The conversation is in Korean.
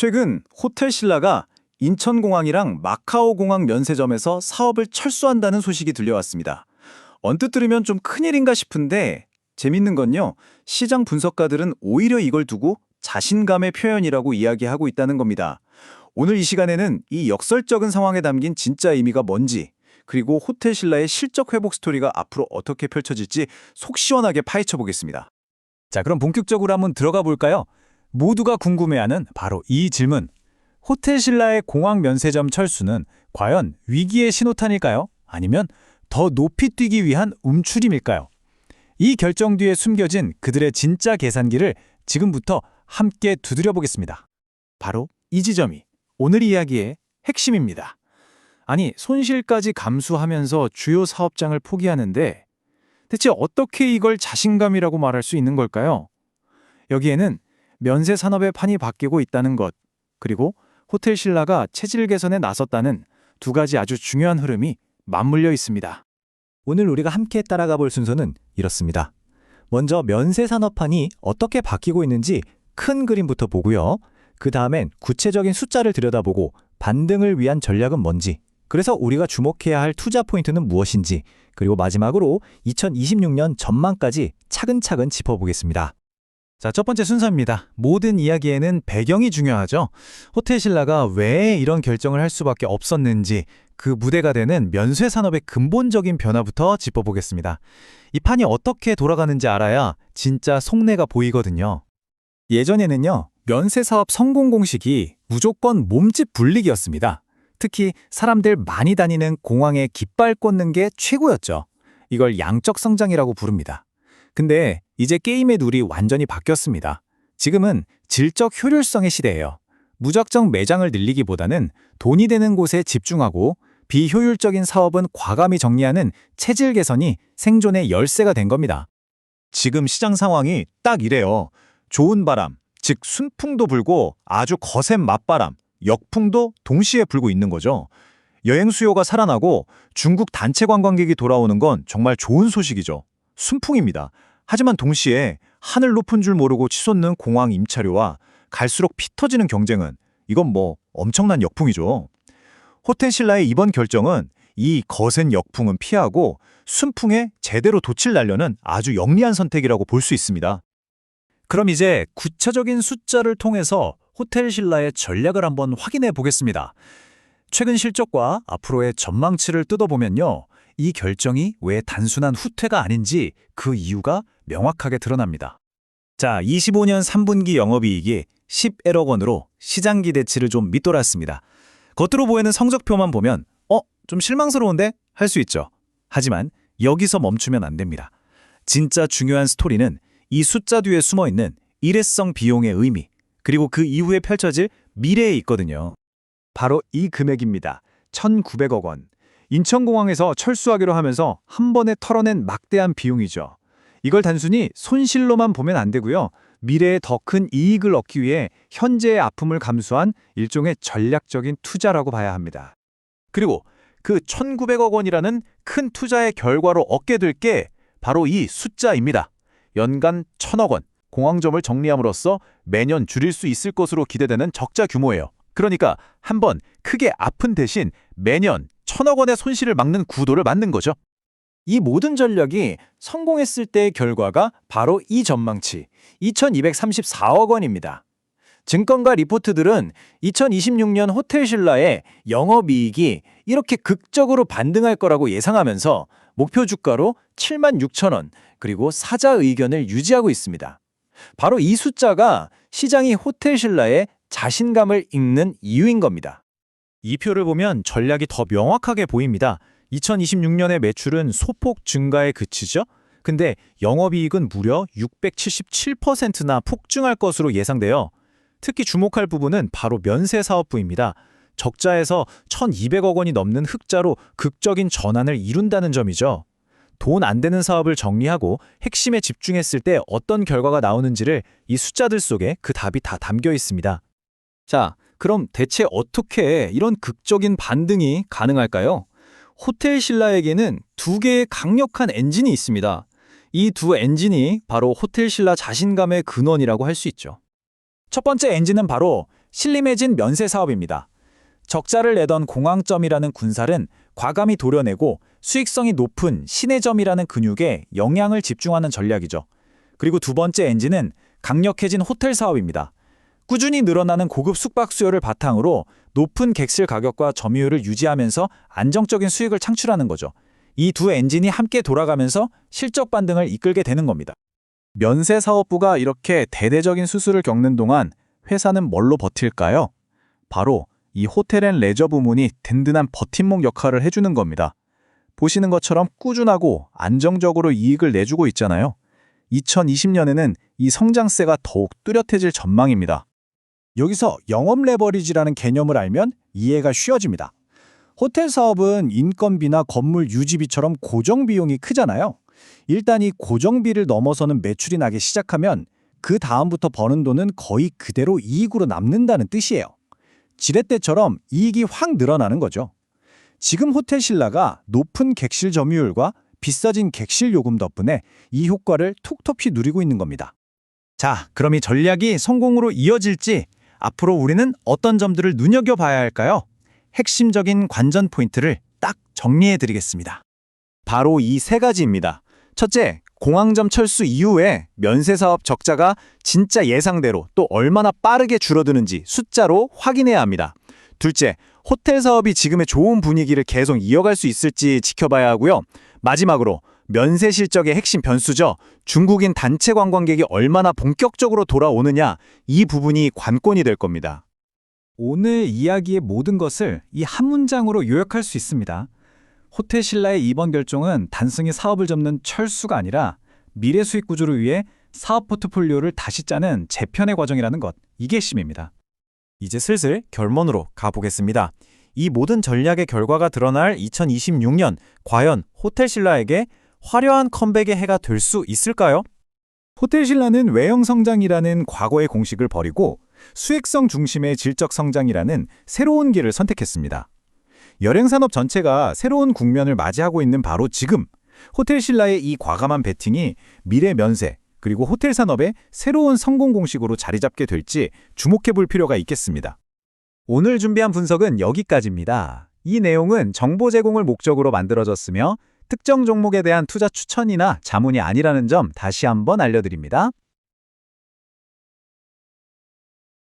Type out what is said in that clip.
최근 호텔신라가 인천공항이랑 마카오공항 면세점에서 사업을 철수한다는 소식이 들려왔습니다. 언뜻 들으면 좀 큰일인가 싶은데 재밌는 건요, 시장 분석가들은 오히려 이걸 두고 자신감의 표현이라고 이야기하고 있다는 겁니다. 오늘 이 시간에는 이 역설적인 상황에 담긴 진짜 의미가 뭔지, 그리고 호텔신라의 실적 회복 스토리가 앞으로 어떻게 펼쳐질지 속 시원하게 파헤쳐 보겠습니다. 자, 그럼 본격적으로 한번 들어가 볼까요? 모두가 궁금해하는 바로 이 질문. 호텔신라의 공항 면세점 철수는 과연 위기의 신호탄일까요? 아니면 더 높이 뛰기 위한 움츠림일까요? 이 결정 뒤에 숨겨진 그들의 진짜 계산기를 지금부터 함께 두드려 보겠습니다. 바로 이 지점이 오늘 이야기의 핵심입니다. 아니, 손실까지 감수하면서 주요 사업장을 포기하는데 대체 어떻게 이걸 자신감이라고 말할 수 있는 걸까요? 여기에는 면세 산업의 판이 바뀌고 있다는 것, 그리고 호텔신라가 체질 개선에 나섰다는 두 가지 아주 중요한 흐름이 맞물려 있습니다. 오늘 우리가 함께 따라가 볼 순서는 이렇습니다. 먼저 면세 산업판이 어떻게 바뀌고 있는지 큰 그림부터 보고요. 그 다음엔 구체적인 숫자를 들여다보고 반등을 위한 전략은 뭔지, 그래서 우리가 주목해야 할 투자 포인트는 무엇인지, 그리고 마지막으로 2026년 전망까지 차근차근 짚어보겠습니다. 자, 첫 번째 순서입니다. 모든 이야기에는 배경이 중요하죠. 호텔신라가 왜 이런 결정을 할 수밖에 없었는지, 그 무대가 되는 면세 산업의 근본적인 변화부터 짚어보겠습니다. 이 판이 어떻게 돌아가는지 알아야 진짜 속내가 보이거든요. 예전에는요, 면세 사업 성공 공식이 무조건 몸집 불리기였습니다. 특히 사람들 많이 다니는 공항에 깃발 꽂는 게 최고였죠. 이걸 양적 성장이라고 부릅니다. 근데 이제 게임의 룰이 완전히 바뀌었습니다. 지금은 질적 효율성의 시대예요. 무작정 매장을 늘리기보다는 돈이 되는 곳에 집중하고 비효율적인 사업은 과감히 정리하는 체질 개선이 생존의 열쇠가 된 겁니다. 지금 시장 상황이 딱 이래요. 좋은 바람, 즉 순풍도 불고 아주 거센 맞바람, 역풍도 동시에 불고 있는 거죠. 여행 수요가 살아나고 중국 단체 관광객이 돌아오는 건 정말 좋은 소식이죠. 순풍입니다. 하지만 동시에 하늘 높은 줄 모르고 치솟는 공항 임차료와 갈수록 피 터지는 경쟁은 이건 뭐 엄청난 역풍이죠. 호텔신라의 이번 결정은 이 거센 역풍은 피하고 순풍에 제대로 돛을 날려는 아주 영리한 선택이라고 볼 수 있습니다. 그럼 이제 구체적인 숫자를 통해서 호텔신라의 전략을 한번 확인해 보겠습니다. 최근 실적과 앞으로의 전망치를 뜯어보면요, 이 결정이 왜 단순한 후퇴가 아닌지 그 이유가 명확하게 드러납니다. 자, 25년 3분기 영업이익이 11억 원으로 시장 기대치를 좀 밑돌았습니다. 겉으로 보이는 성적표만 보면 좀 실망스러운데? 할 수 있죠. 하지만 여기서 멈추면 안 됩니다. 진짜 중요한 스토리는 이 숫자 뒤에 숨어있는 일회성 비용의 의미, 그리고 그 이후에 펼쳐질 미래에 있거든요. 바로 이 금액입니다. 1,900억 원. 인천공항에서 철수하기로 하면서 한 번에 털어낸 막대한 비용이죠. 이걸 단순히 손실로만 보면 안 되고요. 미래에 더 큰 이익을 얻기 위해 현재의 아픔을 감수한 일종의 전략적인 투자라고 봐야 합니다. 그리고 그 1,900억 원이라는 큰 투자의 결과로 얻게 될 게 바로 이 숫자입니다. 연간 1,000억 원, 공항점을 정리함으로써 매년 줄일 수 있을 것으로 기대되는 적자 규모예요. 그러니까 한번 크게 아픈 대신 매년 1,000억 원의 손실을 막는 구도를 만든 거죠. 이 모든 전략이 성공했을 때의 결과가 바로 이 전망치, 2,234억 원입니다. 증권가 리포트들은 2026년 호텔신라의 영업이익이 이렇게 극적으로 반등할 거라고 예상하면서 목표 주가로 76,000원, 그리고 사자 의견을 유지하고 있습니다. 바로 이 숫자가 시장이 호텔신라의 자신감을 읽는 이유인 겁니다. 이 표를 보면 전략이 더 명확하게 보입니다. 2026년의 매출은 소폭 증가에 그치죠? 근데 영업이익은 무려 677%나 폭증할 것으로 예상돼요. 특히 주목할 부분은 바로 면세 사업부입니다. 적자에서 1,200억 원이 넘는 흑자로 극적인 전환을 이룬다는 점이죠. 돈 안 되는 사업을 정리하고 핵심에 집중했을 때 어떤 결과가 나오는지를 이 숫자들 속에 그 답이 다 담겨 있습니다. 자, 그럼 대체 어떻게 이런 극적인 반등이 가능할까요? 호텔신라에게는 두 개의 강력한 엔진이 있습니다. 이 두 엔진이 바로 호텔신라 자신감의 근원이라고 할 수 있죠. 첫 번째 엔진은 바로 신림해진 면세 사업입니다. 적자를 내던 공황점이라는 군살은 과감히 도려내고 수익성이 높은 신해점이라는 근육에 영향을 집중하는 전략이죠. 그리고 두 번째 엔진은 강력해진 호텔 사업입니다. 꾸준히 늘어나는 고급 숙박 수요를 바탕으로 높은 객실 가격과 점유율을 유지하면서 안정적인 수익을 창출하는 거죠. 이 두 엔진이 함께 돌아가면서 실적 반등을 이끌게 되는 겁니다. 면세 사업부가 이렇게 대대적인 수술을 겪는 동안 회사는 뭘로 버틸까요? 바로 이 호텔 앤 레저 부문이 든든한 버팀목 역할을 해주는 겁니다. 보시는 것처럼 꾸준하고 안정적으로 이익을 내주고 있잖아요. 2020년에는 이 성장세가 더욱 뚜렷해질 전망입니다. 여기서 영업 레버리지라는 개념을 알면 이해가 쉬워집니다. 호텔 사업은 인건비나 건물 유지비처럼 고정 비용이 크잖아요. 일단 이 고정비를 넘어서는 매출이 나기 시작하면 그 다음부터 버는 돈은 거의 그대로 이익으로 남는다는 뜻이에요. 지렛대처럼 이익이 확 늘어나는 거죠. 지금 호텔신라가 높은 객실 점유율과 비싸진 객실 요금 덕분에 이 효과를 톡톡히 누리고 있는 겁니다. 자, 그럼 이 전략이 성공으로 이어질지 앞으로 우리는 어떤 점들을 눈여겨봐야 할까요? 핵심적인 관전 포인트를 딱 정리해드리겠습니다. 바로 이 세 가지입니다. 첫째, 공황점 철수 이후에 면세사업 적자가 진짜 예상대로 또 얼마나 빠르게 줄어드는지 숫자로 확인해야 합니다. 둘째, 호텔 사업이 지금의 좋은 분위기를 계속 이어갈 수 있을지 지켜봐야 하고요. 마지막으로 면세 실적의 핵심 변수죠. 중국인 단체 관광객이 얼마나 본격적으로 돌아오느냐, 이 부분이 관건이 될 겁니다. 오늘 이야기의 모든 것을 이 한 문장으로 요약할 수 있습니다. 호텔신라의 이번 결정은 단순히 사업을 접는 철수가 아니라 미래 수익 구조를 위해 사업 포트폴리오를 다시 짜는 재편의 과정이라는 것, 이게 핵심입니다. 이제 슬슬 결론으로 가보겠습니다. 이 모든 전략의 결과가 드러날 2026년, 과연 호텔신라에게 화려한 컴백의 해가 될 수 있을까요? 호텔신라는 외형 성장이라는 과거의 공식을 버리고 수익성 중심의 질적 성장이라는 새로운 길을 선택했습니다. 여행산업 전체가 새로운 국면을 맞이하고 있는 바로 지금, 호텔신라의 이 과감한 베팅이 미래 면세, 그리고 호텔 산업의 새로운 성공 공식으로 자리 잡게 될지 주목해 볼 필요가 있겠습니다. 오늘 준비한 분석은 여기까지입니다. 이 내용은 정보 제공을 목적으로 만들어졌으며 특정 종목에 대한 투자 추천이나 자문이 아니라는 점 다시 한번 알려드립니다.